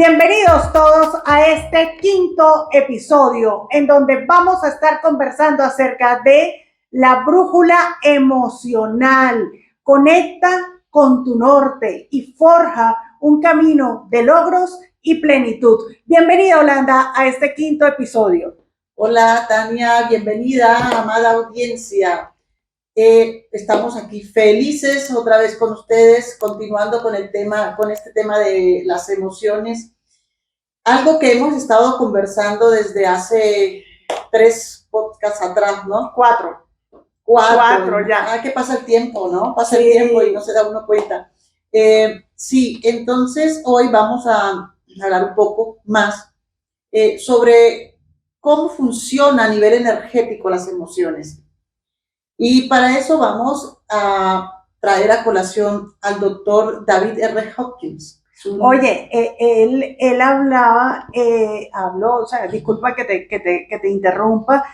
Bienvenidos todos a este quinto episodio en donde vamos a estar conversando acerca de la brújula emocional. Conecta con tu norte y forja un camino de logros y plenitud. Bienvenida, Holanda, a este quinto episodio. Hola, Tania, bienvenida, amada audiencia. Estamos aquí felices otra vez con ustedes, continuando con este tema de las emociones. Algo que hemos estado conversando desde hace 3 podcasts atrás, ¿no? Cuatro ya. Que pasa el tiempo, ¿no? Pasa Sí. el tiempo y no se da uno cuenta. Sí, entonces hoy vamos a hablar un poco más sobre cómo funciona a nivel energético las emociones. Y para eso vamos a traer a colación al doctor David R. Hawkins. Oye, él habló, o sea, disculpa que te interrumpa,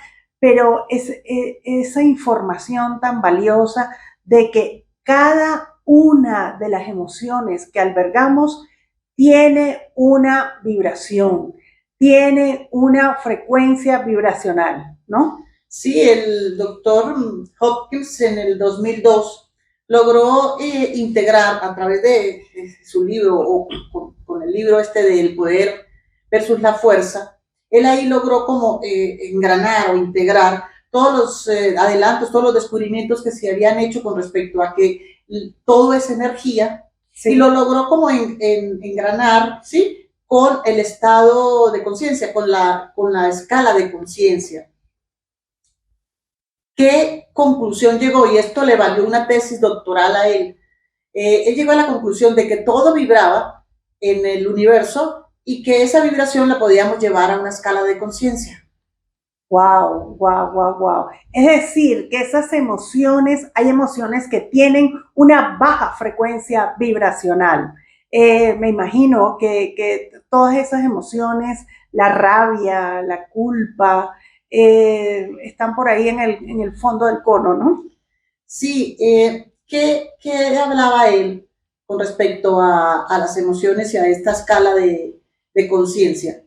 pero esa información tan valiosa de que cada una de las emociones que albergamos tiene una vibración, tiene una frecuencia vibracional, ¿no? Sí, el doctor Hopkins en el 2002 logró integrar a través de su libro o con el libro este del poder versus la fuerza, él ahí logró como engranar o integrar todos los adelantos, todos los descubrimientos que se habían hecho con respecto a que todo es energía, sí. Y lo logró como engranar, ¿sí? Con el estado de conciencia, con la escala de conciencia. ¿Qué conclusión llegó? Y esto le valió una tesis doctoral a él. Él llegó a la conclusión de que todo vibraba en el universo y que esa vibración la podíamos llevar a una escala de conciencia. Wow. Es decir, que esas emociones, hay emociones que tienen una baja frecuencia vibracional. Me imagino que todas esas emociones, la rabia, la culpa, están por ahí en el fondo del cono, ¿no? Sí, ¿qué hablaba él con respecto a las emociones y a esta escala de conciencia?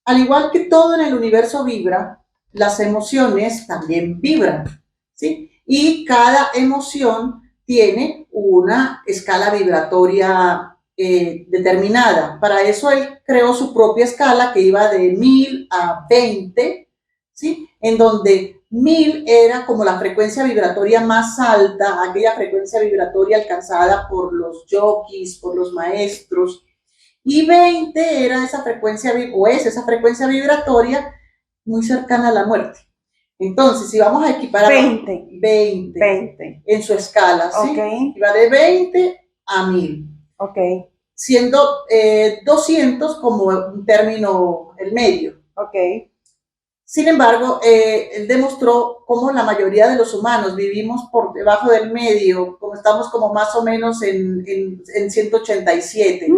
Al igual que todo en el universo vibra, las emociones también vibran, ¿sí? Y cada emoción tiene una escala vibratoria determinada. Para eso él creó su propia escala que iba de 1000 a 20, ¿sí? En donde 1000 era como la frecuencia vibratoria más alta, aquella frecuencia vibratoria alcanzada por los yogis, por los maestros, y 20 era esa frecuencia, o es esa frecuencia vibratoria muy cercana a la muerte. Entonces, si vamos a equiparar 20 en su escala, ¿sí? Okay. Va de 20 a 1000. Okay. Siendo 200 como un término, el medio. Okay. Sin embargo, él demostró cómo la mayoría de los humanos vivimos por debajo del medio, como estamos como más o menos en 187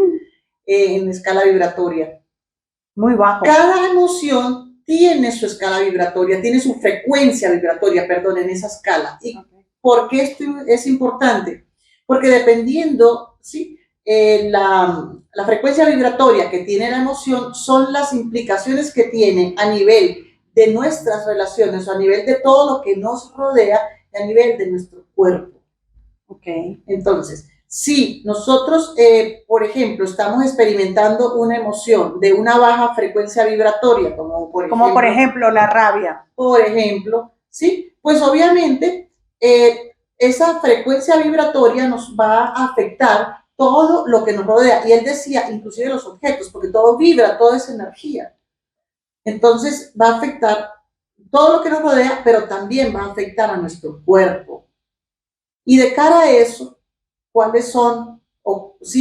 en escala vibratoria. Muy bajo. Cada emoción tiene su escala vibratoria, tiene su frecuencia vibratoria, perdón, en esa escala. ¿Y por qué esto es importante? Porque dependiendo, ¿sí? La frecuencia vibratoria que tiene la emoción son las implicaciones que tiene a nivel de nuestras relaciones o a nivel de todo lo que nos rodea y a nivel de nuestro cuerpo. Okay. Entonces, si nosotros, por ejemplo, estamos experimentando una emoción de una baja frecuencia vibratoria, como por ejemplo la rabia. Por ejemplo, ¿sí? Pues obviamente esa frecuencia vibratoria nos va a afectar todo lo que nos rodea. Y él decía, inclusive los objetos, porque todo vibra, todo es energía. Entonces va a afectar todo lo que nos rodea, pero también va a afectar a nuestro cuerpo. Y de cara a eso, ¿cuáles son,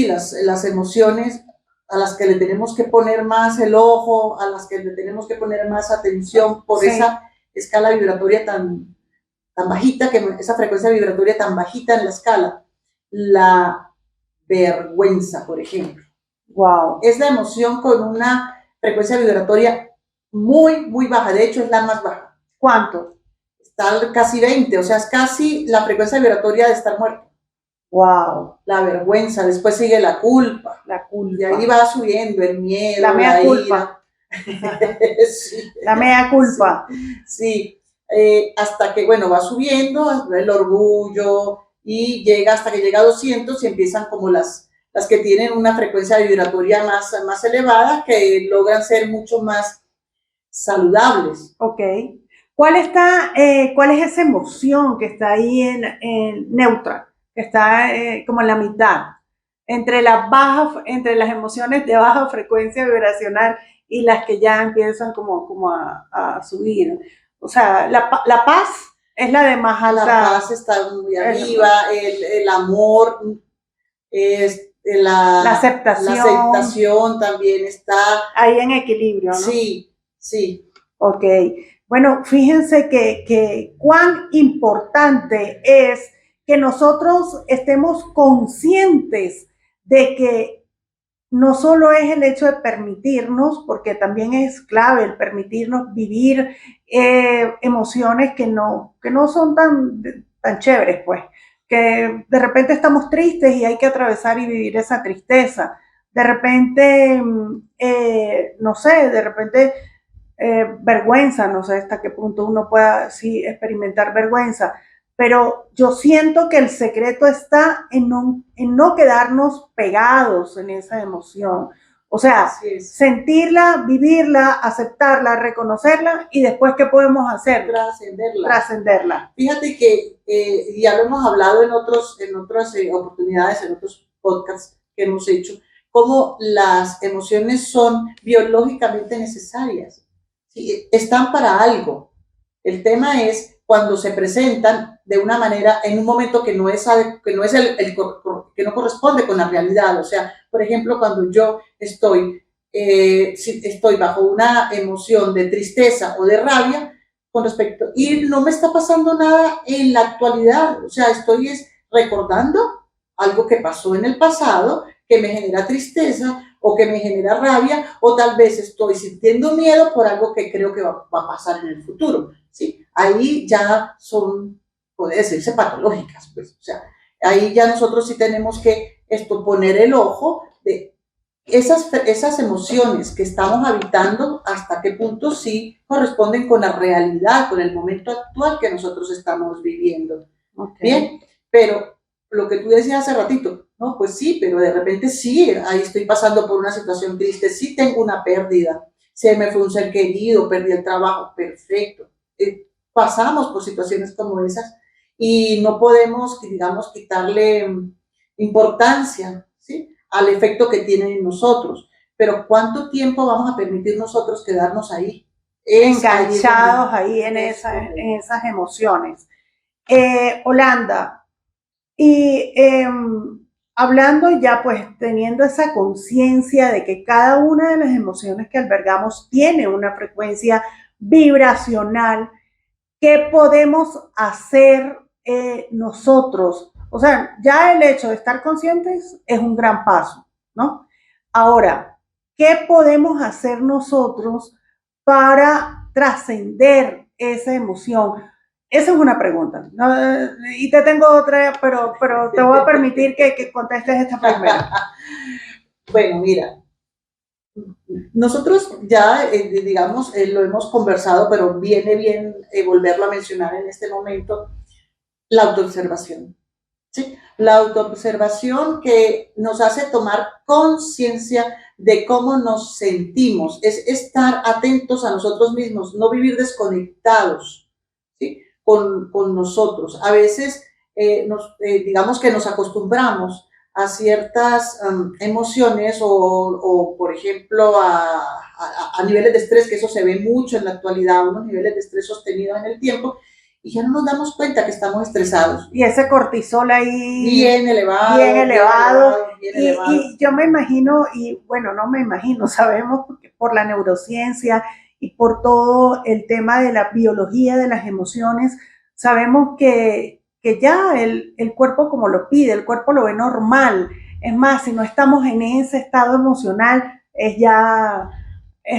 las emociones a las que le tenemos que poner más el ojo, a las que le tenemos que poner más atención por esa escala vibratoria tan bajita, esa frecuencia vibratoria tan bajita en la escala? La vergüenza, por ejemplo. Wow. Es la emoción con una frecuencia vibratoria muy, muy baja. De hecho, es la más baja. ¿Cuánto? Está casi 20, o sea, es casi la frecuencia vibratoria de estar muerto. Wow, la vergüenza, después sigue la culpa, la y ahí culpa, va subiendo el miedo, la mea la culpa, ira. Sí, la mea sí, culpa. sí. Hasta que, bueno, va subiendo el orgullo y llega hasta que llega a 200 y empiezan como las que tienen una frecuencia vibratoria más elevada, que logran ser mucho más saludables. Ok. ¿Cuál es esa emoción que está ahí en neutra, que está como en la mitad, entre las emociones de baja frecuencia vibracional y las que ya empiezan como a subir? O sea, la paz es la de más La alta, paz está muy es arriba, el amor, la la aceptación, aceptación también está. ahí en equilibrio, ¿no? Sí, sí, Ok, bueno, fíjense que cuán importante es que nosotros estemos conscientes de que no solo es el hecho de permitirnos, porque también es clave el permitirnos vivir emociones que no son tan chéveres, pues, que de repente estamos tristes y hay que atravesar y vivir esa tristeza. De repente, no sé, de repente vergüenza, no sé hasta qué punto uno pueda sí experimentar vergüenza, pero yo siento que el secreto está en no quedarnos pegados en esa emoción. O sea, así es. sentirla, vivirla, aceptarla, reconocerla y después, ¿qué podemos hacer? Trascenderla. Trascenderla. Fíjate que ya lo hemos hablado en otras oportunidades, en otros podcasts que hemos hecho, cómo las emociones son biológicamente necesarias. ¿Sí? Están para algo. El tema es cuando se presentan de una manera, en un momento que no es que no corresponde con la realidad. O sea, por ejemplo, cuando yo si estoy bajo una emoción de tristeza o de rabia, con respecto, y no me está pasando nada en la actualidad, o sea, estoy recordando algo que pasó en el pasado, que me genera tristeza o que me genera rabia, o tal vez estoy sintiendo miedo por algo que creo que va a pasar en el futuro, ¿sí? Ahí ya son, puede decirse, patológicas, pues, o sea, ahí ya nosotros sí tenemos que poner el ojo de esas emociones que estamos habitando, hasta qué punto sí corresponden con la realidad, con el momento actual que nosotros estamos viviendo. Okay. Bien, pero lo que tú decías hace ratito, no, pues sí, pero de repente sí, ahí estoy pasando por una situación triste, sí tengo una pérdida, se me fue un ser querido, perdí el trabajo, perfecto. Pasamos por situaciones como esas y no podemos, digamos, quitarle importancia, ¿sí?, al efecto que tienen en nosotros. Pero ¿cuánto tiempo vamos a permitir nosotros quedarnos ahí? Enganchados ahí en correcto. esas emociones. Holanda, y hablando ya, pues teniendo esa conciencia de que cada una de las emociones que albergamos tiene una frecuencia vibracional, ¿qué podemos hacer nosotros? O sea, ya el hecho de estar conscientes es un gran paso, ¿no? Ahora, ¿qué podemos hacer nosotros para trascender esa emoción? Esa es una pregunta, ¿no? Y te tengo otra, pero te voy a permitir que contestes esta primera. Bueno, mira, nosotros ya, digamos, lo hemos conversado, pero viene bien volverlo a mencionar en este momento, la autoobservación. ¿Sí? La autoobservación que nos hace tomar conciencia de cómo nos sentimos, es estar atentos a nosotros mismos, no vivir desconectados, ¿sí?, con nosotros. A veces, digamos que nos acostumbramos a ciertas emociones o, por ejemplo, a niveles de estrés, que eso se ve mucho en la actualidad, unos niveles de estrés sostenidos en el tiempo, y ya no nos damos cuenta que estamos estresados. Y ese cortisol ahí Bien elevado, bien elevado. bien Y, elevado. y yo me imagino, y bueno, no me imagino, sabemos por la neurociencia y por todo el tema de la biología de las emociones, sabemos que ya el cuerpo como lo pide, el cuerpo lo ve normal. Es más, si no estamos en ese estado emocional, es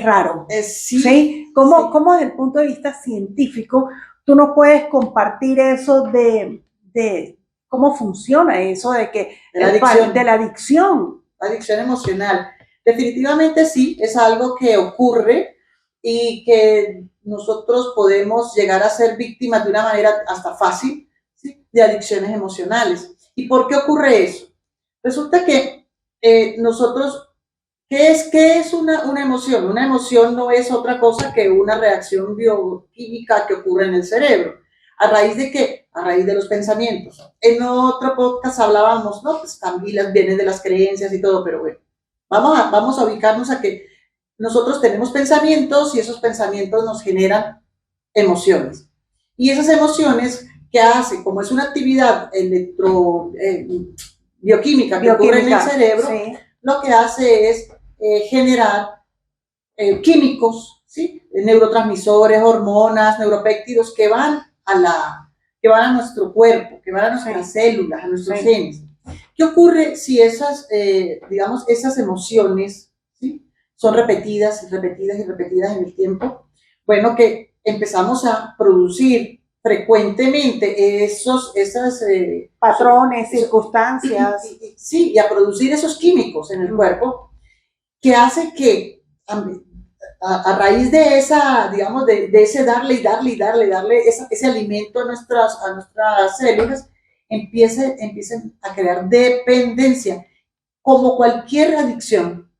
raro. Sí, ¿Sí? ¿Cómo desde el punto de vista científico tú no puedes compartir eso de cómo funciona eso de que de la adicción. de la adicción. Adicción emocional. Definitivamente sí, es algo que ocurre y que nosotros podemos llegar a ser víctimas de una manera hasta fácil, ¿sí?, de adicciones emocionales. ¿Y por qué ocurre eso? Resulta que nosotros, qué es una emoción? Una emoción no es otra cosa que una reacción bioquímica que ocurre en el cerebro. ¿A raíz de qué? A raíz de los pensamientos. En otro podcast hablábamos, no, pues también vienen de las creencias y todo, pero bueno, vamos a ubicarnos a que nosotros tenemos pensamientos y esos pensamientos nos generan emociones. Y esas emociones que hace, como es una actividad bioquímica que ocurre en el cerebro, sí, lo que hace es generar químicos, ¿sí?, neurotransmisores, hormonas, neuropéptidos que van a nuestro cuerpo, que van a nuestras células, a nuestros genes. ¿Qué ocurre si esas emociones, ¿sí?, son repetidas y repetidas y repetidas en el tiempo? Bueno, que empezamos a producir frecuentemente esos patrones, circunstancias. Sí, y a producir esos químicos en el cuerpo que hace que a raíz de esa, digamos, de ese darle ese alimento a nuestras células, empiecen a crear dependencia, como cualquier adicción.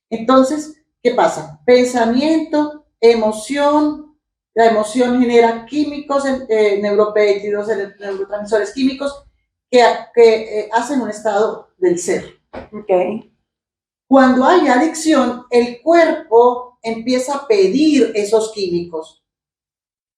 Entonces, ¿qué pasa? Pensamiento, emoción, la emoción genera químicos, neuropéptidos, neurotransmisores químicos que hacen un estado del ser. Okay. Cuando hay adicción, el cuerpo empieza a pedir esos químicos.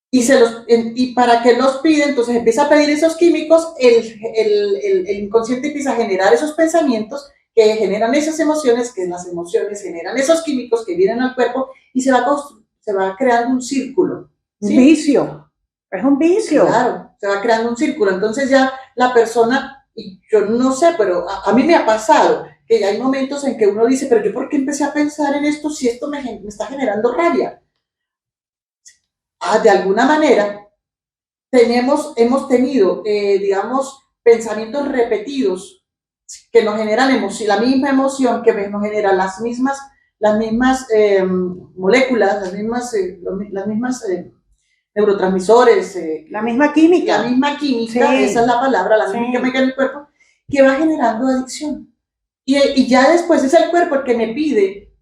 Y para que los pida, entonces empieza a pedir esos químicos, el inconsciente empieza a generar esos pensamientos que generan esas emociones, que las emociones generan esos químicos que vienen al cuerpo y se va creando un círculo. ¿Sí? Un vicio. Es un vicio. Claro, se va creando un círculo. Entonces ya la persona, y yo no sé, pero a mí me ha pasado que hay momentos en que uno dice, pero yo ¿por qué empecé a pensar en esto si esto me está generando rabia? De alguna manera hemos tenido, digamos, pensamientos repetidos que nos generan la misma emoción que nos genera las mismas moléculas, las mismas neurotransmisores, la misma química. La misma química, sí, esa es la palabra, la misma química en el cuerpo, que va generando adicción. Y ya después es el cuerpo el que me pide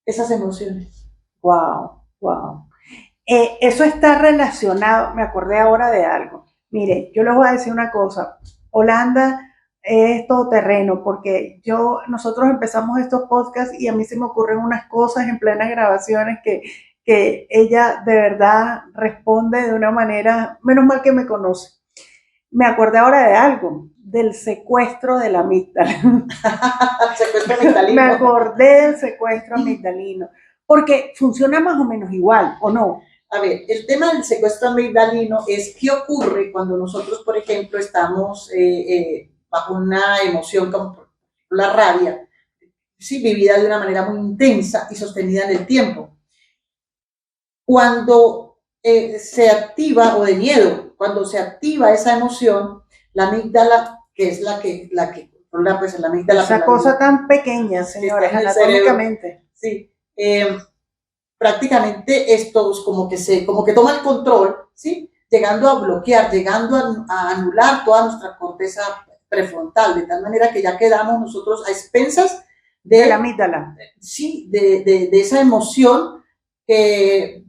esas emociones. Wow, wow. Eso está relacionado, me acordé ahora de algo. Mire, yo les voy a decir una cosa. Holanda es todoterreno porque nosotros empezamos estos podcasts y a mí se me ocurren unas cosas en plenas grabaciones que ella de verdad responde de una manera, menos mal que me conoce. Me acordé ahora de algo, del secuestro de la amígdala. Secuestro amigdalino. Me acordé del secuestro amigdalino, porque funciona más o menos igual, ¿o no? A ver, el tema del secuestro amigdalino es qué ocurre cuando nosotros, por ejemplo, estamos bajo una emoción como la rabia, ¿sí?, vivida de una manera muy intensa y sostenida en el tiempo. Cuando se activa, o de miedo, cuando se activa esa emoción, la amígdala, que es la que controla, pues la amígdala. Esa cosa tan pequeña, señores, anatómicamente. Sí. Prácticamente estos como que toma el control, ¿sí?, llegando a bloquear, llegando a anular toda nuestra corteza prefrontal, de tal manera que ya quedamos nosotros a expensas de la amígdala. Sí, de esa emoción que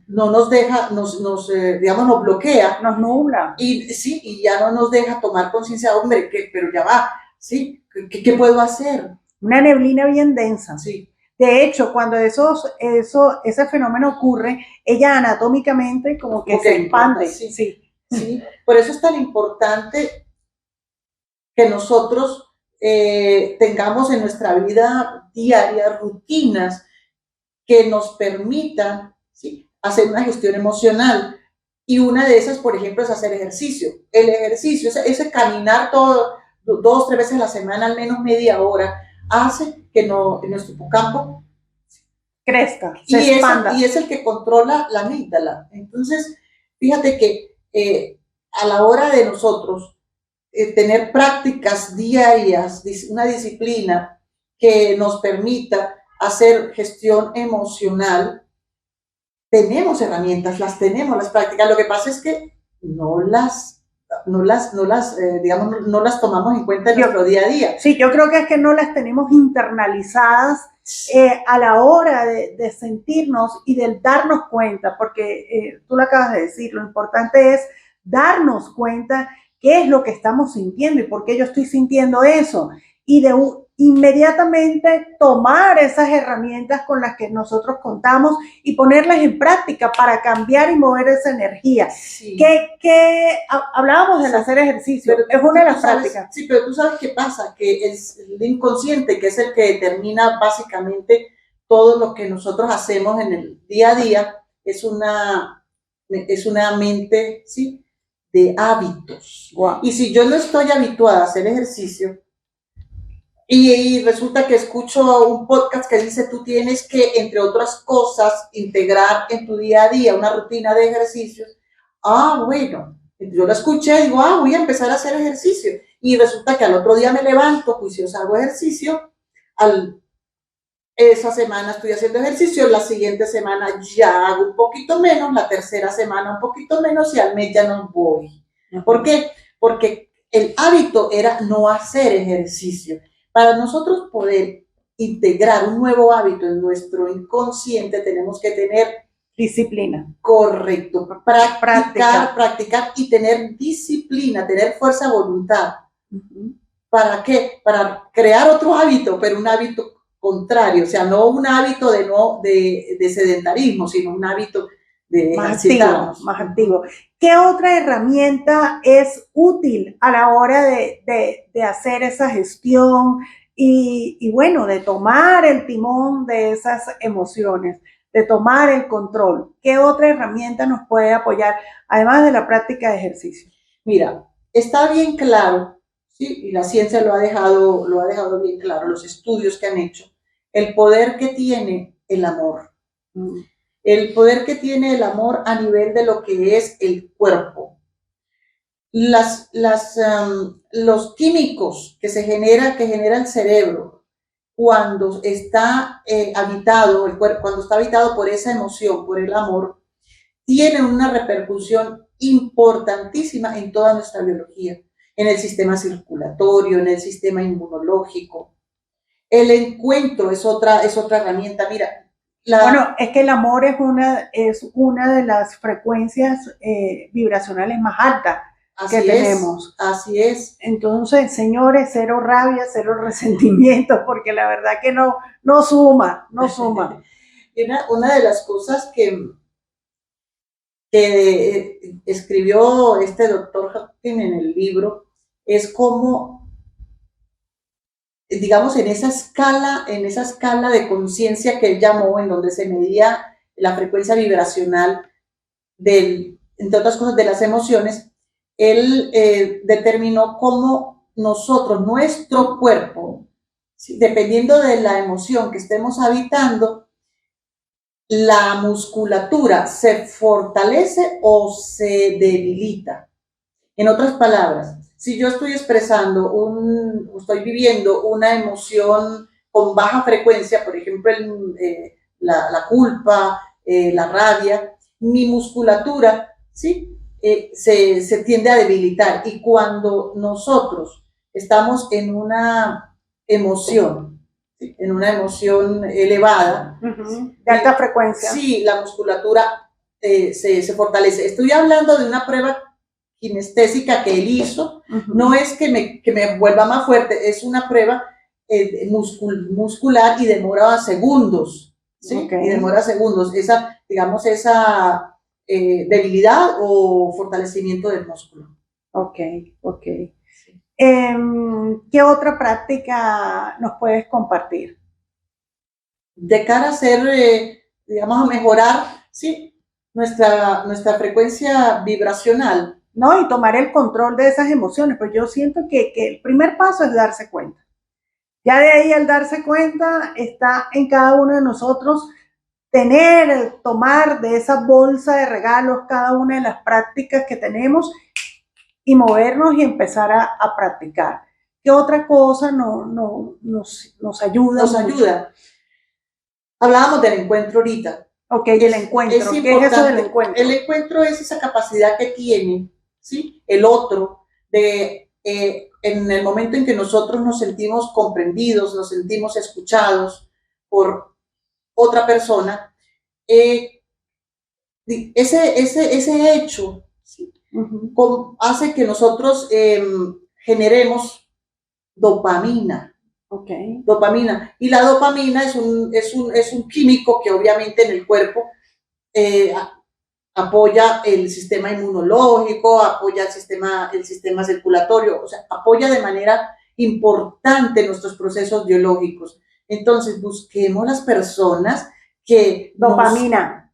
no nos deja, digamos, nos bloquea. Nos nubla. Y ya no nos deja tomar conciencia, hombre, pero ya va, ¿sí? ¿Qué puedo hacer? Una neblina bien densa. Sí. De hecho, cuando ese fenómeno ocurre, ella anatómicamente como que se expande. Sí. Por eso es tan importante que nosotros tengamos en nuestra vida diaria rutinas que nos permitan, ¿sí?, hacer una gestión emocional. Y una de esas, por ejemplo, es hacer ejercicio. El ejercicio, ese caminar 2, 3 veces a la semana, al menos media hora, hace que nuestro hipocampo crezca, se expanda. Y es el que controla la amígdala. Entonces, fíjate que a la hora de nosotros tener prácticas diarias, una disciplina que nos permita hacer gestión emocional. Tenemos herramientas, las tenemos, las prácticas. Lo que pasa es que digamos, no las tomamos en cuenta en nuestro día a día. Sí, yo creo que es que no las tenemos internalizadas a la hora de sentirnos y de darnos cuenta, porque tú lo acabas de decir, lo importante es darnos cuenta qué es lo que estamos sintiendo y por qué yo estoy sintiendo eso. Y de inmediatamente tomar esas herramientas con las que nosotros contamos y ponerlas en práctica para cambiar y mover esa energía. Sí. Hablábamos del hacer ejercicio, pero es una de las prácticas. Sí, pero tú sabes qué pasa, que el inconsciente, que es el que determina básicamente todo lo que nosotros hacemos en el día a día, es una mente, ¿sí?, de hábitos. Wow. Y si yo no estoy habituada a hacer ejercicio, y resulta que escucho un podcast que dice tú tienes que, entre otras cosas, integrar en tu día a día una rutina de ejercicios. Bueno, yo lo escuché y digo, voy a empezar a hacer ejercicio. Y resulta que al otro día me levanto, juiciosa, hago ejercicio. Esa semana estoy haciendo ejercicio, la siguiente semana ya hago un poquito menos, la tercera semana un poquito menos y al mes ya no voy. ¿Por qué? Porque el hábito era no hacer ejercicio. Para nosotros poder integrar un nuevo hábito en nuestro inconsciente, tenemos que tener disciplina. Correcto. Practicar y tener disciplina, tener fuerza de voluntad. ¿Para qué? Para crear otro hábito, pero un hábito contrario, o sea, no un hábito de sedentarismo, sino un hábito de más activo. ¿Qué otra herramienta es útil a la hora de hacer esa gestión y bueno, de tomar el timón de esas emociones, de tomar el control? ¿Qué otra herramienta nos puede apoyar, además de la práctica de ejercicio? Mira, está bien claro, ¿sí?, y la ciencia lo ha dejado bien claro, los estudios que han hecho, el poder que tiene el amor. El poder que tiene el amor a nivel de lo que es el cuerpo. Los químicos que genera el cerebro cuando está habitado, el cuerpo, cuando está habitado por esa emoción, por el amor, tienen una repercusión importantísima en toda nuestra biología, en el sistema circulatorio, en el sistema inmunológico. El encuentro es otra herramienta. Mira, bueno, es que el amor es una de las frecuencias vibracionales más altas que tenemos. Así es. Entonces, señores, cero rabia, cero resentimiento, porque la verdad que no suma. Una de las cosas que escribió este doctor Hopkins en el libro es cómo, digamos, en esa escala de conciencia que él llamó, en donde se medía la frecuencia vibracional entre otras cosas, de las emociones, él determinó cómo nosotros, nuestro cuerpo, ¿sí?, dependiendo de la emoción que estemos habitando, la musculatura se fortalece o se debilita. En otras palabras, si yo estoy estoy viviendo una emoción con baja frecuencia, por ejemplo, la culpa, la rabia, mi musculatura, ¿sí?, se tiende a debilitar. Y cuando nosotros estamos en una emoción, ¿sí?, en una emoción elevada, de alta frecuencia, sí, la musculatura se fortalece. Estoy hablando de una prueba kinestésica que él hizo, no es que me vuelva más fuerte, es una prueba muscular y demora segundos, ¿sí? Y demora segundos, esa debilidad o fortalecimiento del músculo. Ok. ¿Qué otra práctica nos puedes compartir? De cara a hacer, digamos, a mejorar, ¿sí?, nuestra frecuencia vibracional. No, y tomar el control de esas emociones, pues yo siento que el primer paso es darse cuenta. Ya de ahí, al darse cuenta, está en cada uno de nosotros tomar de esa bolsa de regalos cada una de las prácticas que tenemos y movernos y empezar a practicar. ¿Qué otra cosa nos ayuda? Nos ayuda. Hablábamos del encuentro ahorita. Ok, del encuentro. ¿Qué es eso del encuentro? El encuentro es esa capacidad que tiene, ¿sí?, el otro de, en el momento en que nosotros nos sentimos comprendidos, nos sentimos escuchados por otra persona, ese hecho, ¿sí?, hace que nosotros generemos dopamina. Okay. Dopamina. Y la dopamina es un químico que obviamente en el cuerpo apoya el sistema inmunológico, apoya el sistema circulatorio, o sea, apoya de manera importante nuestros procesos biológicos. Entonces, busquemos las personas que... Dopamina.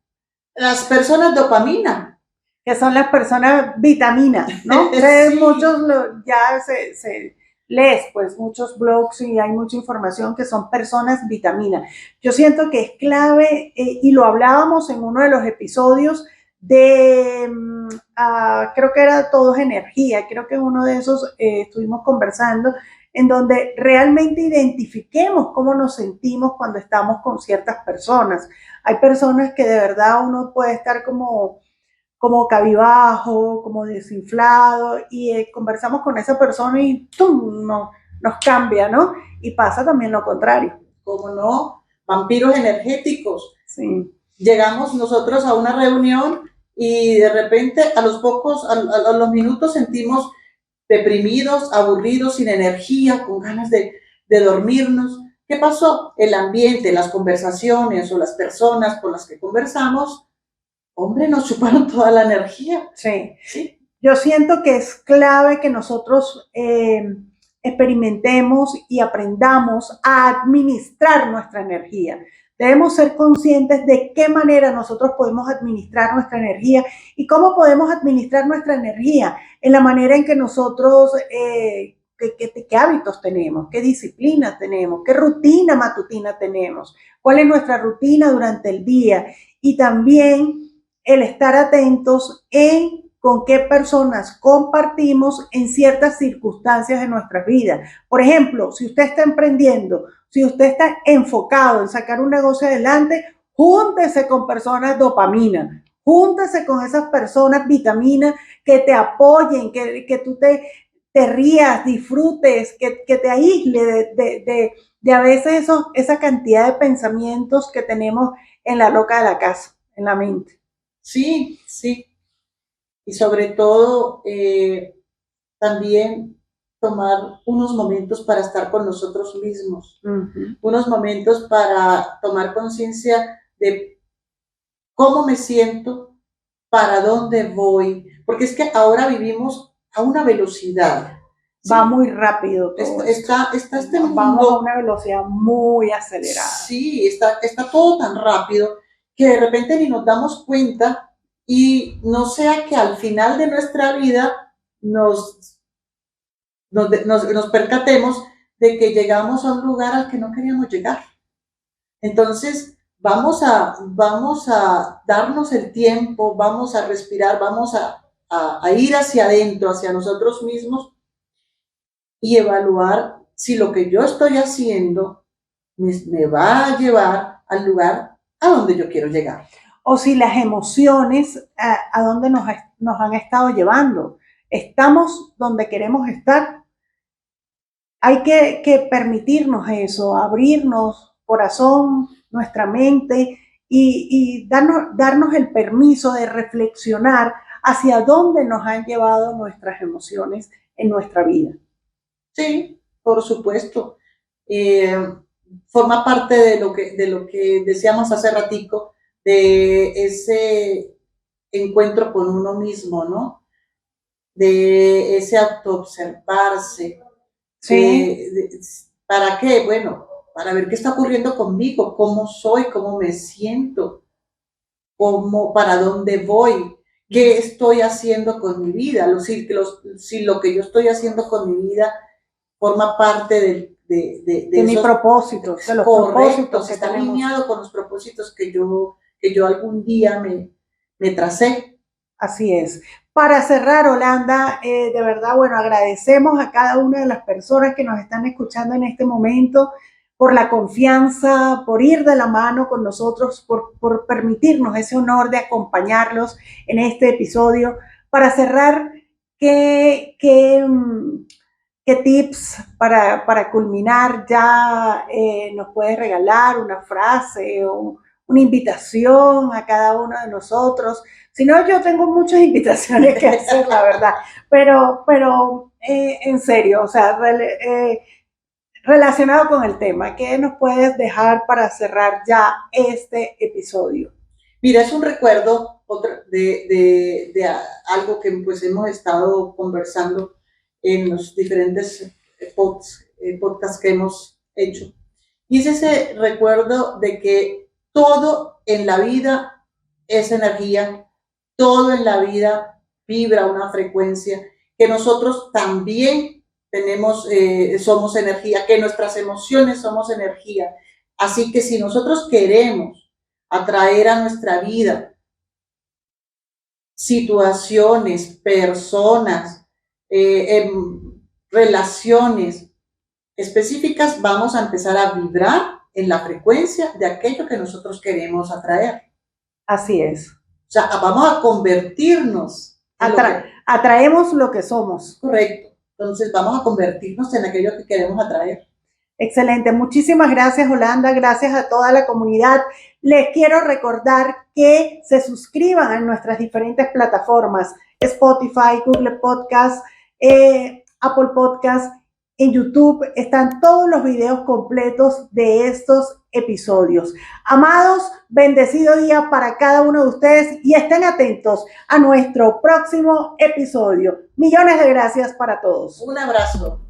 Las personas dopamina. Que son las personas vitaminas, ¿no? Sí. Muchos ya se lees pues muchos blogs y hay mucha información que son personas vitaminas. Yo siento que es clave y lo hablábamos en uno de los episodios de, creo que era Todo es Energía, creo que en uno de esos estuvimos conversando en donde realmente identifiquemos cómo nos sentimos cuando estamos con ciertas personas. Hay personas que de verdad uno puede estar como cabizbajo, como desinflado, y conversamos con esa persona y ¡tum! Nos cambia, ¿no? Y pasa también lo contrario. ¿Cómo no? Vampiros energéticos. Sí. Llegamos nosotros a una reunión y de repente a los minutos sentimos deprimidos, aburridos, sin energía, con ganas de dormirnos. ¿Qué pasó? El ambiente, las conversaciones o las personas con las que conversamos, hombre, nos chuparon toda la energía. Sí. ¿Sí? Yo siento que es clave que nosotros experimentemos y aprendamos a administrar nuestra energía. Debemos ser conscientes de qué manera nosotros podemos administrar nuestra energía y cómo podemos administrar nuestra energía en la manera en que nosotros, qué hábitos tenemos, qué disciplina tenemos, qué rutina matutina tenemos, cuál es nuestra rutina durante el día y también el estar atentos en con qué personas compartimos en ciertas circunstancias de nuestras vidas. Por ejemplo, si usted está emprendiendo, si usted está enfocado en sacar un negocio adelante, júntese con personas dopamina, júntese con esas personas vitamina que te apoyen, que tú te rías, disfrutes, que te aísle de a veces esa cantidad de pensamientos que tenemos en la loca de la casa, en la mente. Sí, sí. Y sobre todo, también tomar unos momentos para estar con nosotros mismos, unos momentos para tomar conciencia de cómo me siento, para dónde voy, porque es que ahora vivimos a una velocidad. ¿Sí? Va muy rápido todo está este mundo. Vamos a una velocidad muy acelerada. Sí, está todo tan rápido que de repente ni nos damos cuenta y no sea que al final de nuestra vida nos percatemos de que llegamos a un lugar al que no queríamos llegar. Entonces, vamos a darnos el tiempo, vamos a respirar, vamos a ir hacia adentro, hacia nosotros mismos y evaluar si lo que yo estoy haciendo me va a llevar al lugar a donde yo quiero llegar. O si las emociones a dónde nos han estado llevando. ¿Estamos donde queremos estar? Hay que permitirnos eso, abrirnos corazón, nuestra mente y darnos el permiso de reflexionar hacia dónde nos han llevado nuestras emociones en nuestra vida. Sí, por supuesto. Forma parte de lo que decíamos hace ratico, de ese encuentro con uno mismo, ¿no? De ese autoobservarse. Sí. ¿Para qué? Bueno, para ver qué está ocurriendo conmigo, cómo soy, cómo me siento, para dónde voy, qué estoy haciendo con mi vida, si lo que yo estoy haciendo con mi vida forma parte de mi propósito, de los propósitos que está alineado con los propósitos que yo algún día me tracé. Así es. Para cerrar, Holanda, de verdad, bueno, agradecemos a cada una de las personas que nos están escuchando en este momento por la confianza, por ir de la mano con nosotros, por permitirnos ese honor de acompañarlos en este episodio. Para cerrar, ¿qué, qué tips para culminar ya nos puedes regalar una frase o una invitación a cada uno de nosotros? Si no, yo tengo muchas invitaciones que hacer, la verdad, pero en serio, o sea, relacionado con el tema, ¿qué nos puedes dejar para cerrar ya este episodio? Mira, es un recuerdo de algo que pues hemos estado conversando en los diferentes podcasts que hemos hecho. Y es ese recuerdo de que todo en la vida es energía, todo en la vida vibra una frecuencia, que nosotros también somos energía, que nuestras emociones somos energía. Así que si nosotros queremos atraer a nuestra vida situaciones, personas, relaciones específicas, vamos a empezar a vibrar en la frecuencia de aquello que nosotros queremos atraer. Así es. O sea, vamos a convertirnos. Atraemos lo que somos. Correcto. Entonces vamos a convertirnos en aquello que queremos atraer. Excelente. Muchísimas gracias, Holanda. Gracias a toda la comunidad. Les quiero recordar que se suscriban a nuestras diferentes plataformas: Spotify, Google Podcast, Apple Podcast. En YouTube están todos los videos completos de estos episodios. Amados, bendecido día para cada uno de ustedes y estén atentos a nuestro próximo episodio. Millones de gracias para todos. Un abrazo.